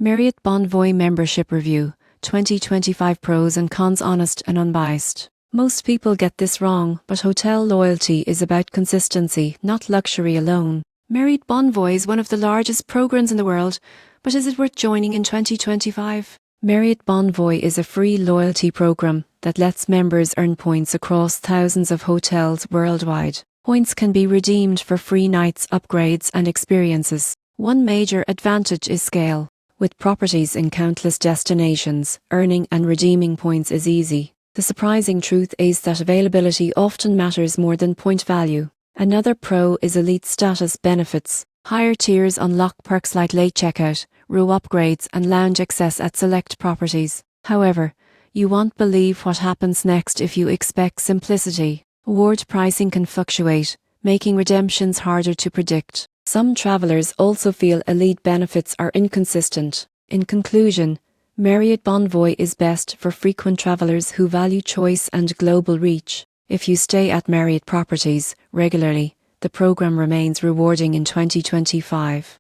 Marriott Bonvoy Membership Review 2025 Pros and Cons, honest and unbiased. Most people get this wrong, but hotel loyalty is about consistency, not luxury alone. Marriott Bonvoy is one of the largest programs in the world, but is it worth joining in 2025? Marriott Bonvoy is a free loyalty program that lets members earn points across thousands of hotels worldwide. Points can be redeemed for free nights, upgrades, and experiences. One major advantage is scale. With properties in countless destinations, earning and redeeming points is easy. The surprising truth is that availability often matters more than point value. Another pro is elite status benefits. Higher tiers unlock perks like late checkout, room upgrades, and lounge access at select properties. However, you won't believe what happens next if you expect simplicity. Award pricing can fluctuate, making redemptions harder to predict. Some travelers also feel elite benefits are inconsistent. In conclusion, Marriott Bonvoy is best for frequent travelers who value choice and global reach. If you stay at Marriott properties regularly, the program remains rewarding in 2025.